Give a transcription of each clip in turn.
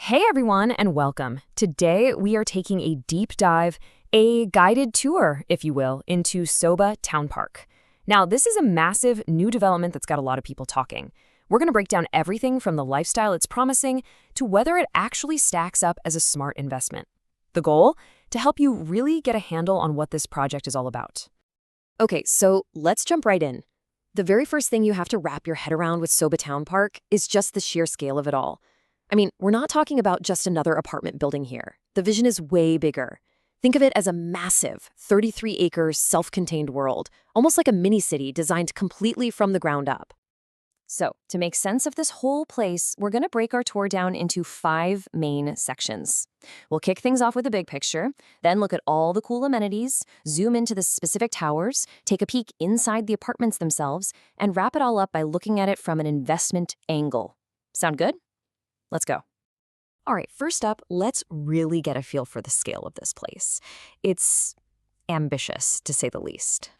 Hey everyone, and welcome. Today we are taking a deep dive, a guided tour, if you will, into Sobha Townpark. Now, this is a massive new development that's got a lot of people talking. We're going to break down everything from the lifestyle it's promising to whether it actually stacks up as a smart investment. The goal? To help you really get a handle on what this project is all about. Okay, so let's jump right in. The very first thing you have to wrap your head around with Sobha Townpark is just the sheer scale of it all. I mean, we're not talking about just another apartment building here. The vision is way bigger. Think of it as a massive, 33-acre, self-contained world, almost like a mini-city designed completely from the ground up. So, to make sense of this whole place, we're going to break our tour down into 5 main sections. We'll kick things off with a big picture, then look at all the cool amenities, zoom into the specific towers, take a peek inside the apartments themselves, and wrap it all up by looking at it from an investment angle. Sound good? Let's go. All right, first up, let's really get a feel for the scale of this place. It's ambitious, to say the least.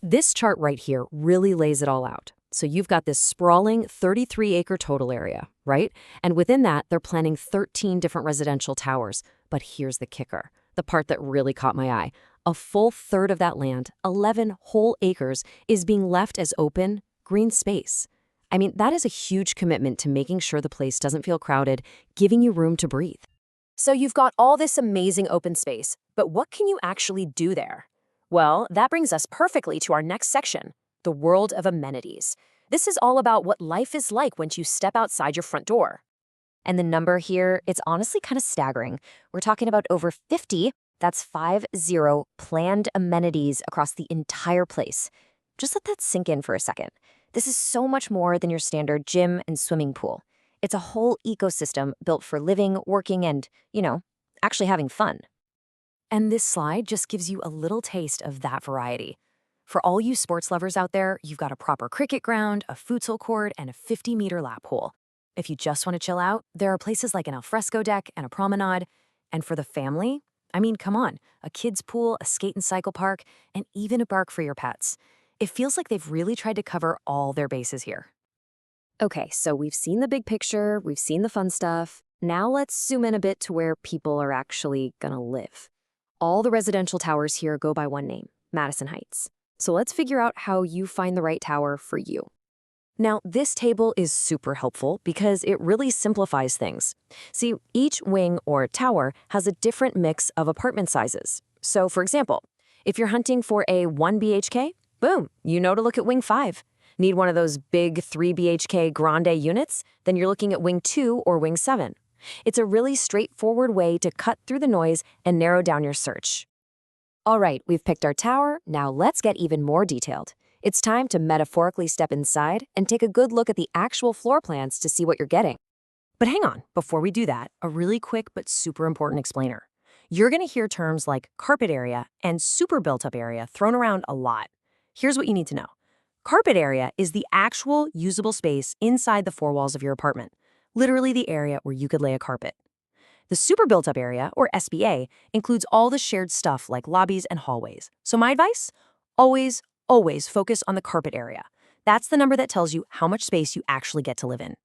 This chart right here really lays it all out. So you've got this sprawling 33-acre total area, right? And within that, they're planning 13 different residential towers. But here's the kicker, the part that really caught my eye. A full third of that land, 11 whole acres, is being left as open, green space. I mean, that is a huge commitment to making sure the place doesn't feel crowded, giving you room to breathe. So you've got all this amazing open space, but what can you actually do there? Well, that brings us perfectly to our next section, the world of amenities. This is all about what life is like once you step outside your front door. And the number here, it's honestly kind of staggering. We're talking about over 50, that's 50, planned amenities across the entire place. Just let that sink in for a second. This is so much more than your standard gym and swimming pool. It's a whole ecosystem built for living, working, and, actually having fun. And this slide just gives you a little taste of that variety. For all you sports lovers out there, you've got a proper cricket ground, a futsal court, and a 50-meter lap pool. If you just want to chill out, there are places like an alfresco deck and a promenade. And for the family, I mean, come on, a kids' pool, a skate and cycle park, and even a park for your pets. It feels like they've really tried to cover all their bases here. Okay, so we've seen the big picture, we've seen the fun stuff. Now let's zoom in a bit to where people are actually gonna live. All the residential towers here go by one name, Madison Heights. So let's figure out how you find the right tower for you. Now, this table is super helpful because it really simplifies things. See, each wing or tower has a different mix of apartment sizes. So, for example, if you're hunting for a 1 BHK, boom, you know to look at Wing 5. Need one of those big 3 BHK grande units? Then you're looking at Wing 2 or Wing 7. It's a really straightforward way to cut through the noise and narrow down your search. All right, we've picked our tower, now let's get even more detailed. It's time to metaphorically step inside and take a good look at the actual floor plans to see what you're getting. But hang on, before we do that, a really quick but super important explainer. You're going to hear terms like carpet area and super built-up area thrown around a lot. Here's what you need to know. Carpet area is the actual usable space inside the 4 walls of your apartment, literally the area where you could lay a carpet. The super built-up area, or SBA, includes all the shared stuff like lobbies and hallways. So my advice? Always focus on the carpet area. That's the number that tells you how much space you actually get to live in.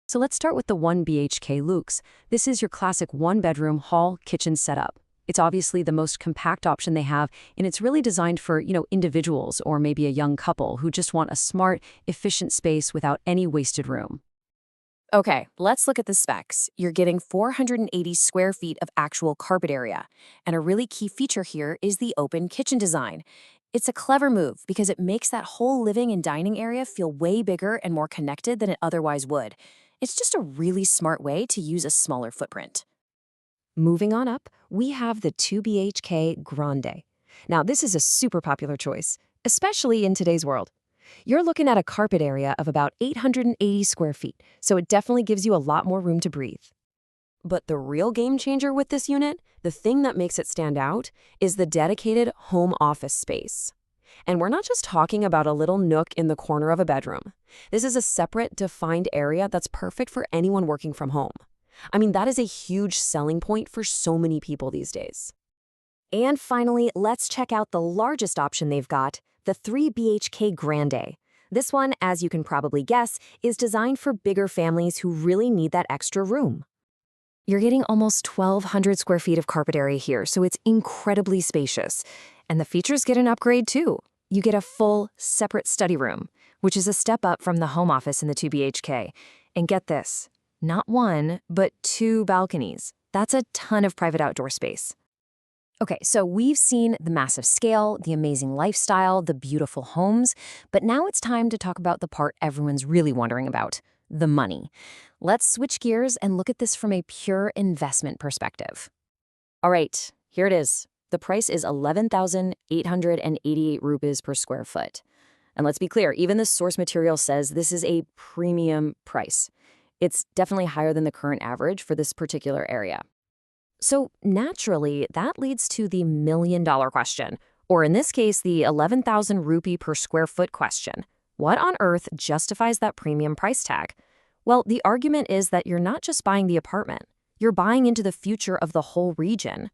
So let's start with the 1 BHK Luxe. This is your classic 1-bedroom hall kitchen setup. It's obviously the most compact option they have, and it's really designed for, individuals or maybe a young couple who just want a smart, efficient space without any wasted room. Okay, let's look at the specs. You're getting 480 square feet of actual carpet area, and a really key feature here is the open kitchen design. It's a clever move because it makes that whole living and dining area feel way bigger and more connected than it otherwise would. It's just a really smart way to use a smaller footprint. Moving on up, we have the 2 BHK Grande. Now, this is a super popular choice, especially in today's world. You're looking at a carpet area of about 880 square feet, so it definitely gives you a lot more room to breathe. But the real game changer with this unit, the thing that makes it stand out, is the dedicated home office space. And we're not just talking about a little nook in the corner of a bedroom. This is a separate, defined area that's perfect for anyone working from home. I mean, that is a huge selling point for so many people these days. And finally, let's check out the largest option they've got, the 3 BHK Grande. This one, as you can probably guess, is designed for bigger families who really need that extra room. You're getting almost 1,200 square feet of carpet area here, so it's incredibly spacious. And the features get an upgrade too. You get a full, separate study room, which is a step up from the home office in the 2 BHK. And get this, not one, but 2 balconies. That's a ton of private outdoor space. Okay, so we've seen the massive scale, the amazing lifestyle, the beautiful homes, but now it's time to talk about the part everyone's really wondering about, the money. Let's switch gears and look at this from a pure investment perspective. All right, here it is. The price is 11,888 rupees per square foot. And let's be clear, even the source material says this is a premium price. It's definitely higher than the current average for this particular area. So naturally, that leads to the million-dollar question, or in this case, the 11,000 rupee per square foot question. What on earth justifies that premium price tag? Well, the argument is that you're not just buying the apartment, you're buying into the future of the whole region.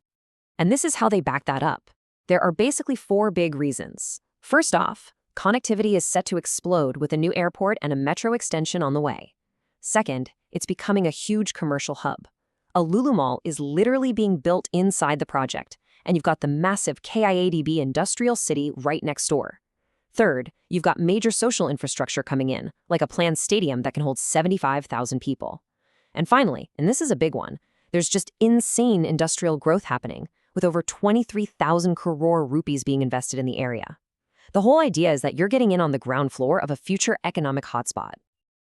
And this is how they back that up. There are basically 4 big reasons. First off, connectivity is set to explode with a new airport and a metro extension on the way. Second, it's becoming a huge commercial hub. A Lulu Mall is literally being built inside the project, and you've got the massive KIADB industrial city right next door. Third, you've got major social infrastructure coming in, like a planned stadium that can hold 75,000 people. And finally, and this is a big one, there's just insane industrial growth happening, with over 23,000 crore rupees being invested in the area. The whole idea is that you're getting in on the ground floor of a future economic hotspot.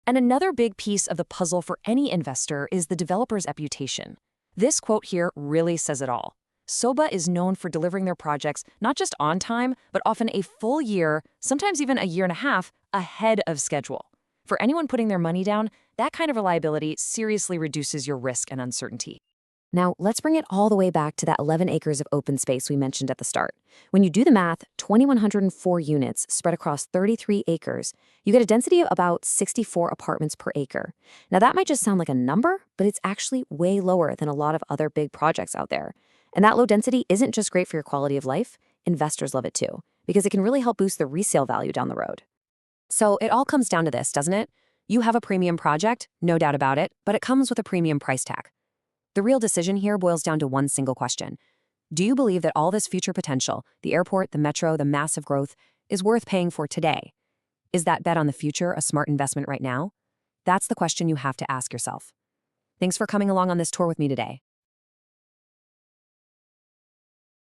And another big piece of the puzzle for any investor is the developer's reputation. This quote here really says it all. Sobha is known for delivering their projects not just on time, but often a full year, sometimes even a year and a half, ahead of schedule. For anyone putting their money down, that kind of reliability seriously reduces your risk and uncertainty. Now, let's bring it all the way back to that 11 acres of open space we mentioned at the start. When you do the math, 2,104 units spread across 33 acres, you get a density of about 64 apartments per acre. Now, that might just sound like a number, but it's actually way lower than a lot of other big projects out there. And that low density isn't just great for your quality of life, investors love it too, because it can really help boost the resale value down the road. So it all comes down to this, doesn't it? You have a premium project, no doubt about it, but it comes with a premium price tag. The real decision here boils down to one single question. Do you believe that all this future potential, the airport, the metro, the massive growth, is worth paying for today? Is that bet on the future a smart investment right now? That's the question you have to ask yourself. Thanks for coming along on this tour with me today.